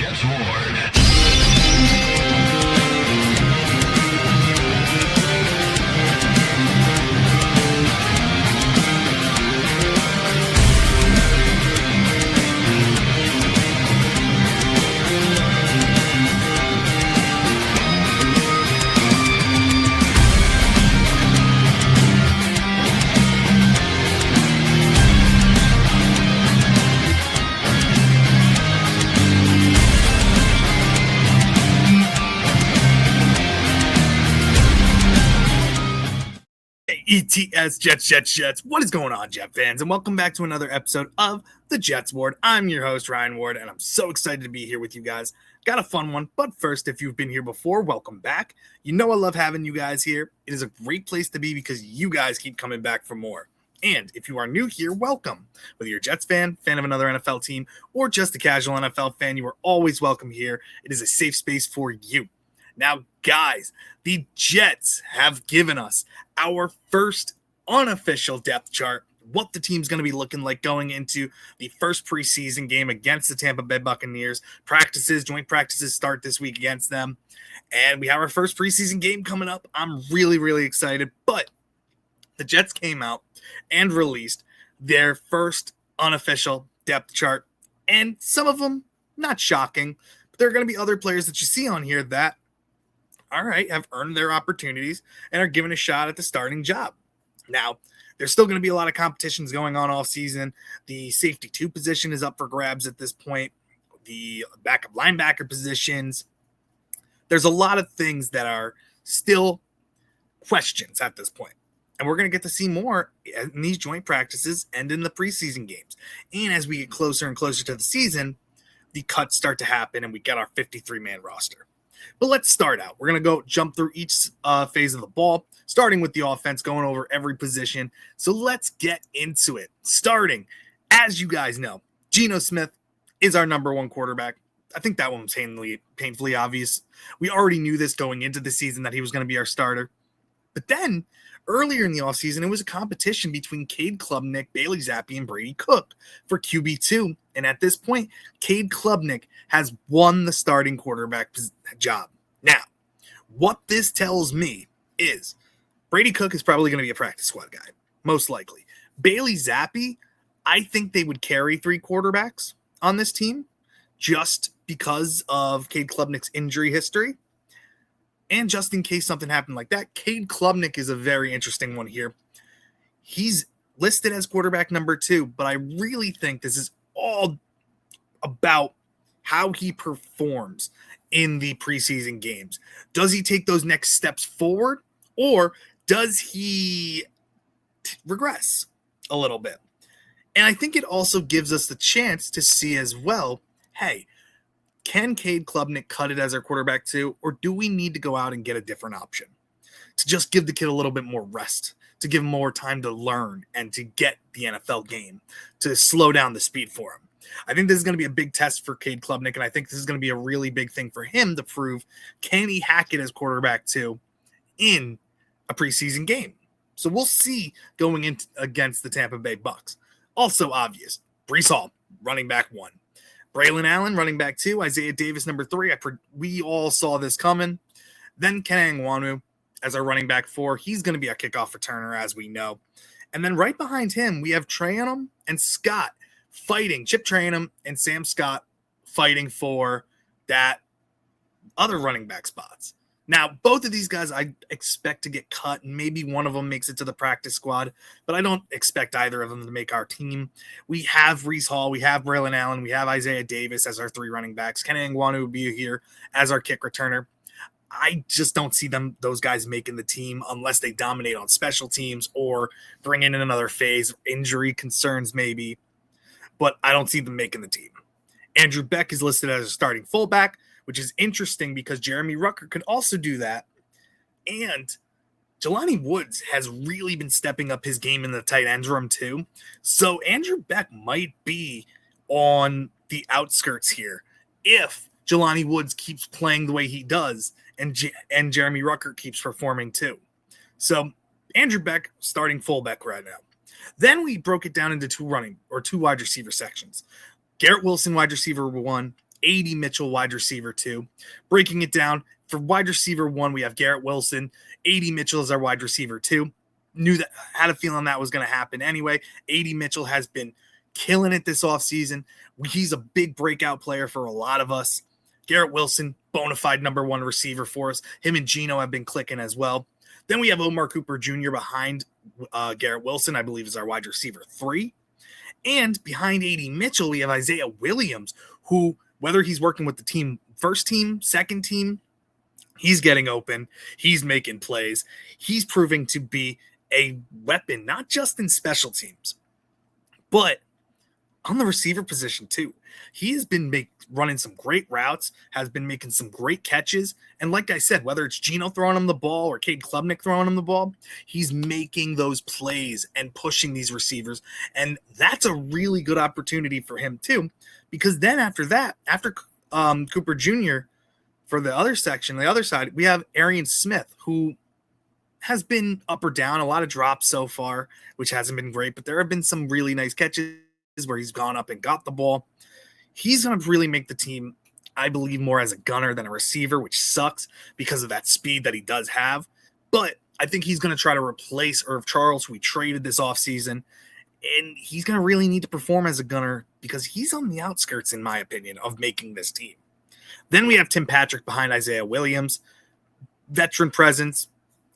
Jets Ward. ETS Jets. What is going on, Jet fans? And welcome back to another episode of the Jets Ward. I'm your host, Ryan Ward, and I'm so excited to be here with you guys. Got a fun one, but first, if you've been here before, welcome back. You know I love having you guys here. It is a great place to be because you guys keep coming back for more. And if you are new here, welcome. Whether you're a Jets fan of another NFL team, or just a casual NFL fan, you are always welcome here. It is a safe space for you. Now, guys, the Jets have given us our first unofficial depth chart, what the team's going to be looking like going into the first preseason game against the Tampa Bay Buccaneers. Joint practices start this week against them. And we have our first preseason game coming up. I'm really, really excited. But the Jets came out and released their first unofficial depth chart. And some of them, not shocking, but there are going to be other players that you see on here that have earned their opportunities and are given a shot at the starting job. Now, there's still going to be a lot of competitions going on all season. The safety 2 position is up for grabs at this point. The backup linebacker positions. There's a lot of things that are still questions at this point. And we're going to get to see more in these joint practices and in the preseason games. And as we get closer and closer to the season, the cuts start to happen and we get our 53-man roster. But let's start out. We're going to jump through each phase of the ball, starting with the offense, going over every position. So let's get into it. Starting, as you guys know, Geno Smith is our number one quarterback. I think that one was painfully obvious. We already knew this going into the season that he was going to be our starter. But then earlier in the offseason, it was a competition between Cade Klubnik, Bailey Zappi, and Brady Cook for QB2. And at this point, Cade Klubnik has won the starting quarterback job. Now, what this tells me is Brady Cook is probably going to be a practice squad guy, most likely. Bailey Zappi, I think they would carry 3 quarterbacks on this team just because of Cade Klubnik's injury history. And just in case something happened like that, Cade Klubnik is a very interesting one here. He's listed as quarterback number 2, but I really think this is all about how he performs in the preseason games. Does he take those next steps forward, or does he regress a little bit? And I think it also gives us the chance to see as well, hey, can Cade Klubnik cut it as our quarterback too, or do we need to go out and get a different option to just give the kid a little bit more rest, to give him more time to learn and to get the NFL game, to slow down the speed for him? I think this is going to be a big test for Cade Klubnik, and I think this is going to be a really big thing for him to prove, can he hack it as quarterback too in a preseason game? So we'll see going in against the Tampa Bay Bucs. Also obvious, Breece Hall, running back 1. Braylon Allen, running back 2. Isaiah Davis, number 3. We all saw this coming. Then Kenny Nwanu as our running back 4. He's going to be a kickoff returner, as we know. And then right behind him, we have Trayanum and Scott fighting. Chip Trayanum and Sam Scott fighting for that other running back spots. Now, both of these guys I expect to get cut, and maybe one of them makes it to the practice squad, but I don't expect either of them to make our team. We have Breece Hall, we have Braylon Allen, we have Isaiah Davis as our 3 running backs. Kenny Nwanu will be here as our kick returner. I just don't see those guys making the team unless they dominate on special teams or bring in another phase, injury concerns maybe, but I don't see them making the team. Andrew Beck is listed as a starting fullback, which is interesting because Jeremy Ruckert could also do that. And Jelani Woods has really been stepping up his game in the tight end room too. So Andrew Beck might be on the outskirts here if Jelani Woods keeps playing the way he does and Jeremy Ruckert keeps performing too. So Andrew Beck starting fullback right now. Then we broke it down into two wide receiver sections. Garrett Wilson, wide receiver 1, AD Mitchell, wide receiver 2. Breaking it down, for wide receiver 1, we have Garrett Wilson. AD Mitchell is our wide receiver 2. Had a feeling that was going to happen anyway. AD Mitchell has been killing it this offseason. He's a big breakout player for a lot of us. Garrett Wilson, bona fide number 1 receiver for us. Him and Geno have been clicking as well. Then we have Omar Cooper Jr. behind Garrett Wilson, I believe is our wide receiver 3. And behind AD Mitchell, we have Isaiah Williams, who, whether he's working with the team, first team, second team, he's getting open. He's making plays. He's proving to be a weapon, not just in special teams, but on the receiver position too. He has been running some great routes, has been making some great catches. And like I said, whether it's Geno throwing him the ball or Cade Klubnik throwing him the ball, he's making those plays and pushing these receivers. And that's a really good opportunity for him too, because then after Cooper Jr., for the other section, the other side, we have Arian Smith, who has been up or down, a lot of drops so far, which hasn't been great, but there have been some really nice catches where he's gone up and got the ball. He's going to really make the team, I believe, more as a gunner than a receiver, which sucks because of that speed that he does have. But I think he's going to try to replace Irv Charles, who we traded this offseason, and he's going to really need to perform as a gunner because he's on the outskirts, in my opinion, of making this team. Then we have Tim Patrick behind Isaiah Williams, veteran presence,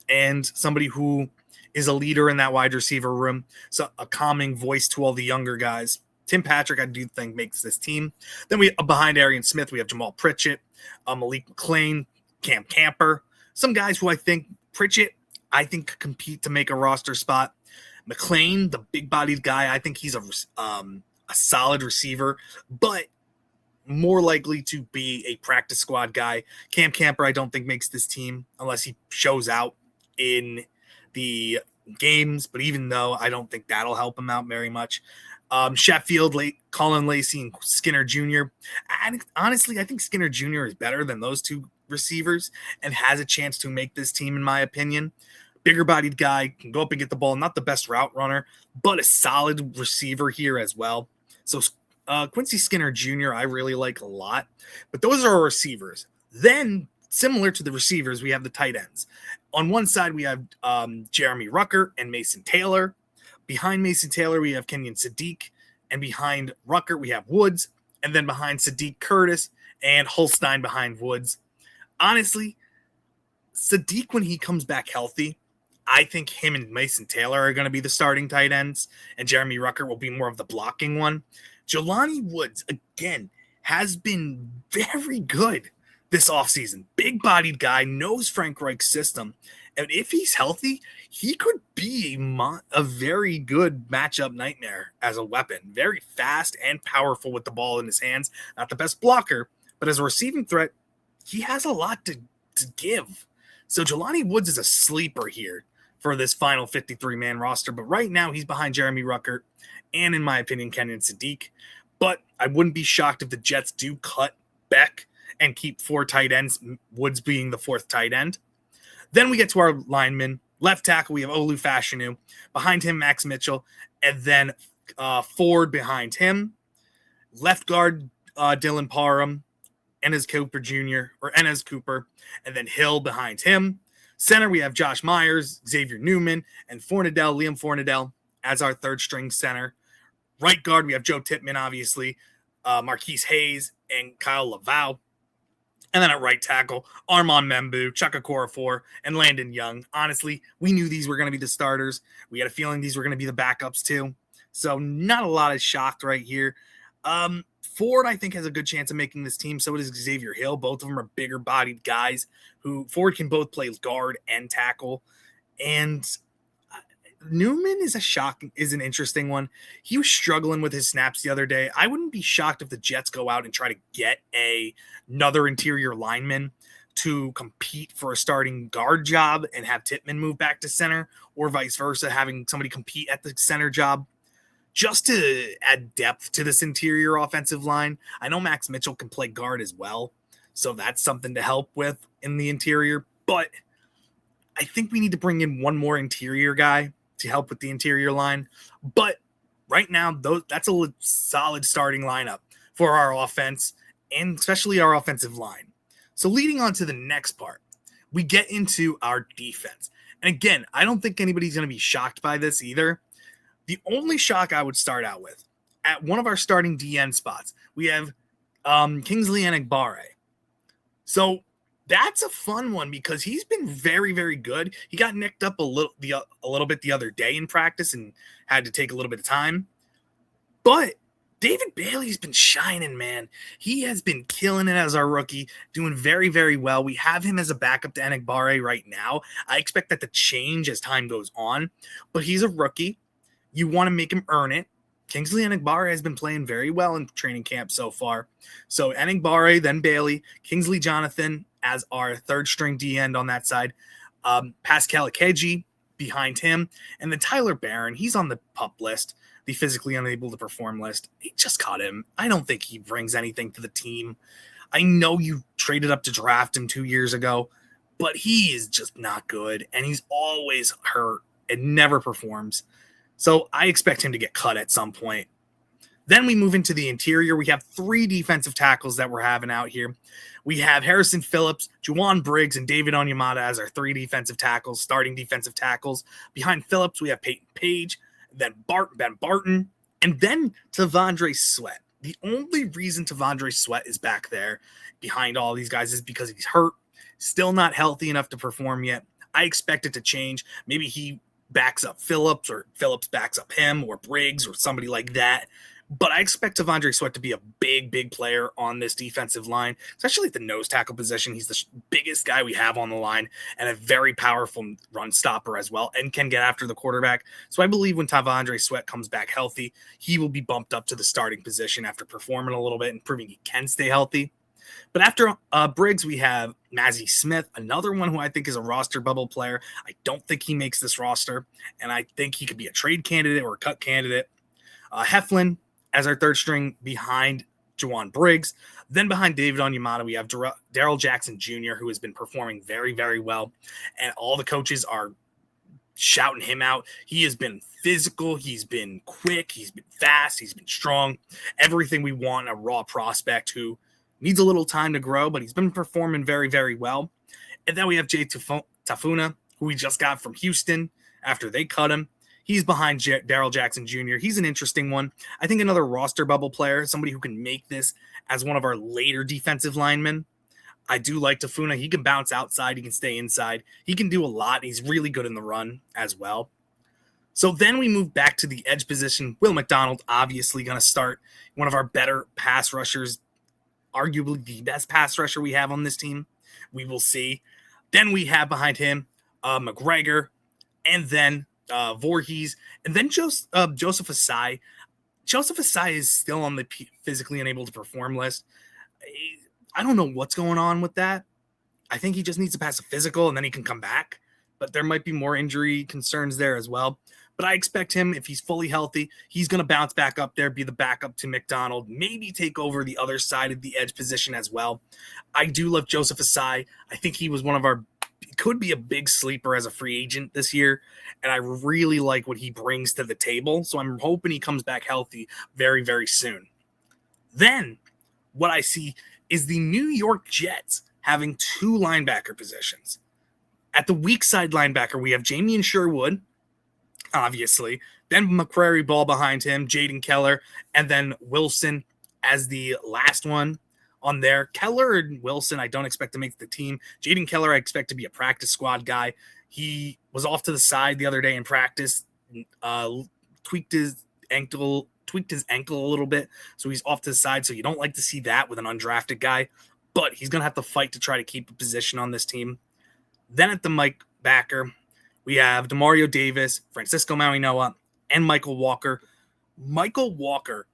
and somebody who is a leader in that wide receiver room, so a calming voice to all the younger guys. Tim Patrick, I do think, makes this team. Then we behind Arian Smith, we have Jamal Pritchett, Malik McClain, Cam Camper, some guys who I think Pritchett, I think, could compete to make a roster spot. McClain, the big-bodied guy, I think he's a solid receiver, but more likely to be a practice squad guy. Cam Camper, I don't think, makes this team unless he shows out in the games, but even though I don't think that'll help him out very much. Sheffield, Colin Lacey, and Skinner Jr. And honestly, I think Skinner Jr. is better than those 2 receivers and has a chance to make this team, in my opinion. Bigger bodied guy, can go up and get the ball, not the best route runner, but a solid receiver here as well. So Quincy Skinner Jr. I really like a lot, but those are our receivers. Then, similar to the receivers, we have the tight ends. On one side, we have Jeremy Rucker and Mason Taylor. Behind Mason Taylor, we have Kenyon Sadiq. And behind Rucker, we have Woods. And then behind Sadiq, Curtis. And Holstein behind Woods. Honestly, Sadiq, when he comes back healthy, I think him and Mason Taylor are going to be the starting tight ends. And Jeremy Rucker will be more of the blocking one. Jelani Woods, again, has been very good this offseason. Big-bodied guy, knows Frank Reich's system. And if he's healthy, he could be a very good matchup nightmare as a weapon. Very fast and powerful with the ball in his hands. Not the best blocker, but as a receiving threat, he has a lot to give. So Jelani Woods is a sleeper here for this final 53-man roster. But right now, he's behind Jeremy Rucker and, in my opinion, Kenyon Sadiq. But I wouldn't be shocked if the Jets do cut Beck and keep 4 tight ends, Woods being the 4th tight end. Then we get to our linemen. Left tackle, we have Olu Fashanu. Behind him, Max Mitchell. And then Ford behind him. Left guard, Dylan Parham. Enes Cooper. And then Hill behind him. Center, we have Josh Myers, Xavier Newman, and Liam Fornadell as our 3rd-string center. Right guard, we have Joe Tippmann, obviously. Marquise Hayes and Kyle Laval. And then at right tackle, Armand Membu, Chuka Okorafor, and Landon Young. Honestly, we knew these were going to be the starters. We had a feeling these were going to be the backups too. So not a lot is shocked right here. Ford, I think, has a good chance of making this team. So does Xavier Hill. Both of them are bigger-bodied guys who Ford can both play guard and tackle. And Newman is an interesting one. He was struggling with his snaps the other day. I wouldn't be shocked if the Jets go out and try to get another interior lineman to compete for a starting guard job and have Tippmann move back to center, or vice versa, having somebody compete at the center job just to add depth to this interior offensive line. I know Max Mitchell can play guard as well, so that's something to help with in the interior, but I think we need to bring in one more interior guy to help with the interior line. But right now, that's a solid starting lineup for our offense. and especially our offensive line. So leading on to the next part, we get into our defense. And again, I don't think anybody's going to be shocked by this either. The only shock I would start out with, at one of our starting DN spots, we have Kingsley Enagbare. So that's a fun one because he's been very, very good. He got nicked up a little bit the other day in practice and had to take a little bit of time. But David Bailey's been shining, man. He has been killing it as our rookie, doing very, very well. We have him as a backup to Enagbare right now. I expect that to change as time goes on, but he's a rookie. You want to make him earn it. Kingsley Enagbare has been playing very well in training camp so far. So Enagbare, then Bailey, Kingsley Jonathan as our third string D end on that side, Pascal Akeji behind him, and then Tyler Barron. He's on the PUP list, the physically unable to perform list. He just caught him. I don't think he brings anything to the team. I know you traded up to draft him 2 years ago, but he is just not good, and he's always hurt and never performs. So I expect him to get cut at some point. Then we move into the interior. We have 3 defensive tackles that we're having out here. We have Harrison Phillips, Juwan Briggs, and David Onyemata as our 3 defensive tackles, starting defensive tackles. Behind Phillips, we have Peyton Page, then Ben Barton, and then Tavondre Sweat. The only reason Tavondre Sweat is back there behind all these guys is because he's hurt, still not healthy enough to perform yet. I expect it to change. Maybe he backs up Phillips, or Phillips backs up him, or Briggs, or somebody like that. But I expect Tavondre Sweat to be a big, big player on this defensive line, especially at the nose tackle position. He's the biggest guy we have on the line and a very powerful run stopper as well, and can get after the quarterback. So I believe when Tavondre Sweat comes back healthy, he will be bumped up to the starting position after performing a little bit and proving he can stay healthy. But after Briggs, we have Mazi Smith, another one who I think is a roster bubble player. I don't think he makes this roster, and I think he could be a trade candidate or a cut candidate. Heflin as our third string behind Juwan Briggs. Then behind David Onyemata, we have Darrell Jackson Jr., who has been performing very, very well, and all the coaches are shouting him out. He has been physical. He's been quick. He's been fast. He's been strong. Everything we want in a raw prospect who needs a little time to grow, but he's been performing very, very well. And then we have Jay Tafuna, who we just got from Houston after they cut him. He's behind Darrell Jackson Jr. He's an interesting one. I think another roster bubble player, somebody who can make this as one of our later defensive linemen. I do like Tafuna. He can bounce outside. He can stay inside. He can do a lot. He's really good in the run as well. So then we move back to the edge position. Will McDonald, obviously going to start, one of our better pass rushers, arguably the best pass rusher we have on this team. We will see. Then we have behind him McGregor, and then Voorhees, and then Joseph Asai. Joseph Asai is still on the physically unable to perform list. I don't know what's going on with that. I think he just needs to pass a physical, and then he can come back. But there might be more injury concerns there as well. But I expect him, if he's fully healthy, he's going to bounce back up there, be the backup to McDonald, maybe take over the other side of the edge position as well. I do love Joseph Asai. I think he was could be a big sleeper as a free agent this year, and I really like what he brings to the table. So I'm hoping he comes back healthy very, very soon. Then what I see is the New York Jets having 2 linebacker positions. At the weak side linebacker, we have Jamie Sherwood, obviously, then McCrary Ball behind him, Jaden Keller, and then Wilson as the last one on there. Keller and Wilson, I don't expect to make the team. Jaden Keller, I expect to be a practice squad guy. He was off to the side the other day in practice, tweaked his ankle a little bit, so he's off to the side. So you don't like to see that with an undrafted guy, but he's going to have to fight to try to keep a position on this team. Then at the Mike backer, we have Demario Davis, Francisco Mauinoa, and Michael Walker. Michael Walker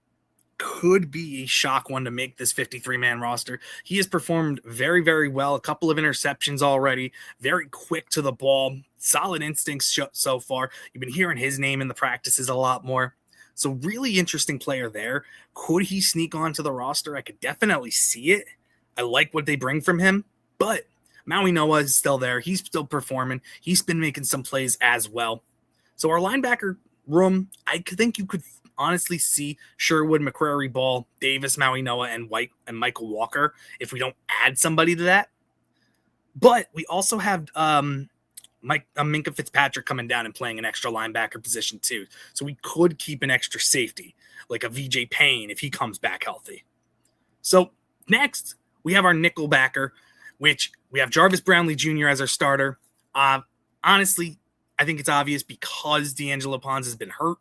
could be a shock one to make this 53-man roster. He has performed very, very well. A couple of interceptions already. Very quick to the ball. Solid instincts so far. You've been hearing his name in the practices a lot more. So really interesting player there. Could he sneak onto the roster? I could definitely see it. I like what they bring from him, but Maui Noah is still there. He's still performing. He's been making some plays as well. So our linebacker room, I think you could honestly see Sherwood, McCrary Ball, Davis, Maui Noah, and White and Michael Walker if we don't add somebody to that. But we also have Minkah Fitzpatrick coming down and playing an extra linebacker position too. So we could keep an extra safety, like a VJ Payne if he comes back healthy. So next, we have our nickel backer, which we have Jarvis Brownlee Jr. as our starter. Honestly, I think it's obvious because D'Angelo Pons has been hurt.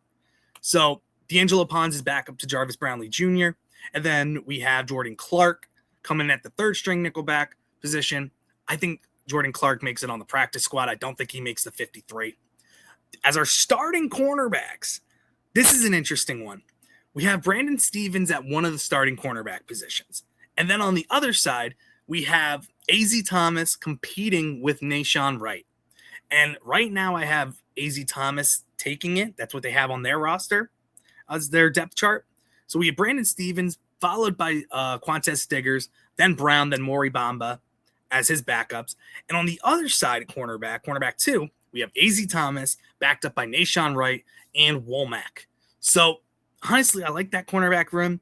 So D'Angelo Pons is back up to Jarvis Brownlee Jr. And then we have Jordan Clark coming at the third string nickelback position. I think Jordan Clark makes it on the practice squad. I don't think he makes the 53. As our starting cornerbacks, this is an interesting one. We have Brandon Stevens at one of the starting cornerback positions. And then on the other side, we have A.Z. Thomas competing with Nashawn Wright. And right now I have A.Z. Thomas taking it. That's what they have on their roster as their depth chart. So we have Brandon Stevens, followed by Quantez Stiggers, then Brown, then Maury Bamba as his backups. And on the other side, cornerback 2, we have A.Z. Thomas, backed up by Nashawn Wright and Womack. So honestly, I like that cornerback room.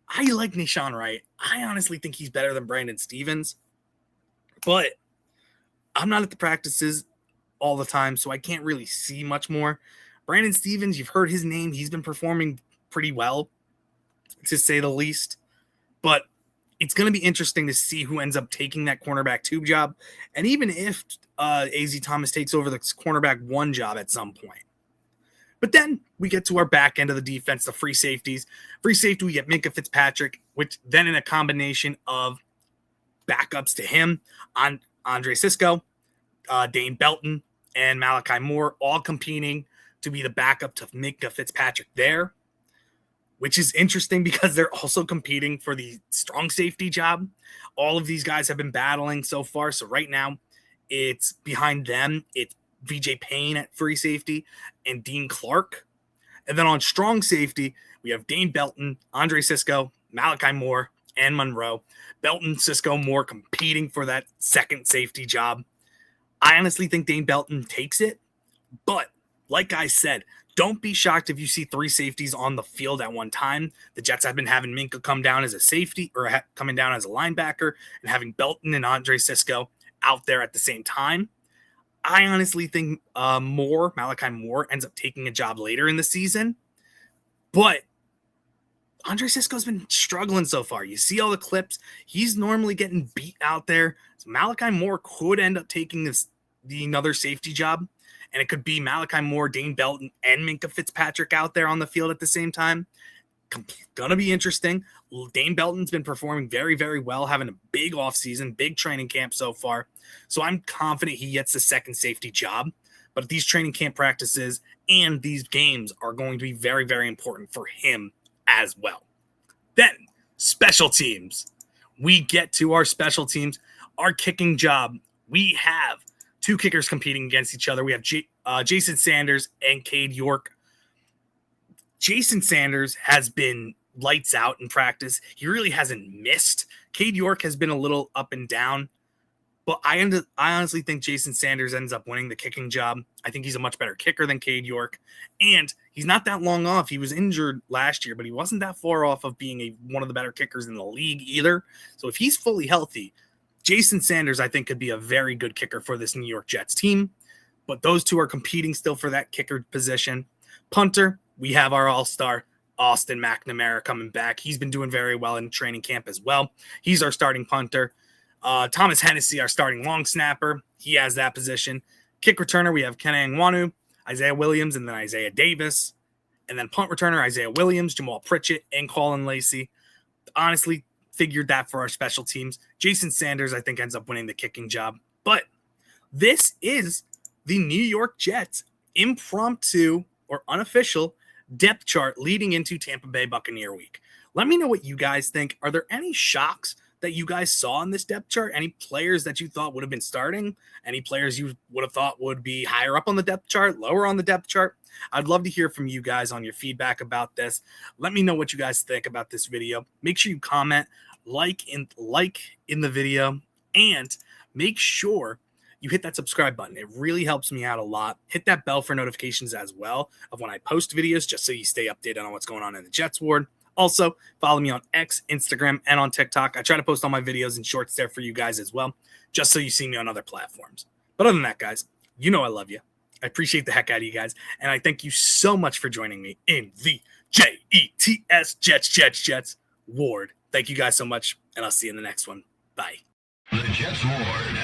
I like Nashawn Wright. I honestly think he's better than Brandon Stevens. But I'm not at the practices all the time, so I can't really see much more. Brandon Stevens, you've heard his name. He's been performing pretty well, to say the least. But it's going to be interesting to see who ends up taking that cornerback 2 job. And even if A.Z. Thomas takes over the cornerback 1 job at some point. But then we get to our back end of the defense, the free safeties. Free safety, we get Minkah Fitzpatrick, which then in a combination of backups to him, on Andre Sisco, Dane Belton, and Malachi Moore, all competing to be the backup to Minkah Fitzpatrick there, which is interesting because they're also competing for the strong safety job. All of these guys have been battling so far. So right now it's behind them. It's VJ Payne at free safety and Dean Clark. And then on strong safety, we have Dane Belton, Andre Sisco, Malachi Moore, and Monroe. Belton, Sisco, Moore competing for that second safety job. I honestly think Dane Belton takes it. But like I said, don't be shocked if you see 3 safeties on the field at one time. The Jets have been having Minkah come down as a safety or coming down as a linebacker and having Belton and Andre Sisco out there at the same time. I honestly think Malachi Moore ends up taking a job later in the season. But Andre Sisco's been struggling so far. You see all the clips. He's normally getting beat out there. So Malachi Moore could end up taking another safety job. And it could be Malachi Moore, Dane Belton, and Minkah Fitzpatrick out there on the field at the same time. Going to be interesting. Dane Belton's been performing very, very well, having a big offseason, big training camp so far. So I'm confident he gets the second safety job. But these training camp practices and these games are going to be very, very important for him as well. Then, special teams. We get to our special teams. Our kicking job. We have 2 kickers competing against each other. We have Jason Sanders and Cade York. Jason Sanders has been lights out in practice. He really hasn't missed. Cade York has been a little up and down. But I honestly think Jason Sanders ends up winning the kicking job. I think he's a much better kicker than Cade York. And he's not that long off. He was injured last year, but he wasn't that far off of being one of the better kickers in the league either. So if he's fully healthy, Jason Sanders, I think, could be a very good kicker for this New York Jets team. But those 2 are competing still for that kicker position. Punter, we have our all-star Austin McNamara coming back. He's been doing very well in training camp as well. He's our starting punter. Thomas Hennessy, our starting long snapper. He has that position. Kick returner, we have Kenny Nwanu, Isaiah Williams, and then Isaiah Davis. And then punt returner, Isaiah Williams, Jamal Pritchett, and Colin Lacey. Honestly, figured that for our special teams. Jason Sanders, I think, ends up winning the kicking job. But this is the New York Jets impromptu or unofficial depth chart leading into Tampa Bay Buccaneer week. Let me know what you guys think. Are there any shocks that you guys saw in this depth chart? Any players that you thought would have been starting? Any players you would have thought would be higher up on the depth chart, lower on the depth chart? I'd love to hear from you guys on your feedback about this. Let me know what you guys think about this video. Make sure you comment, like in the video, and make sure you hit that subscribe button. It really helps me out a lot. Hit that bell for notifications as well of when I post videos, just so you stay updated on what's going on in the Jets Ward. Also, follow me on X, Instagram, and on TikTok. I try to post all my videos and shorts there for you guys as well, just so you see me on other platforms. But other than that, guys, you know I love you. I appreciate the heck out of you guys, and I thank you so much for joining me in the JETS Jets Ward. Thank you guys so much, and I'll see you in the next one. Bye. The Jets Ward.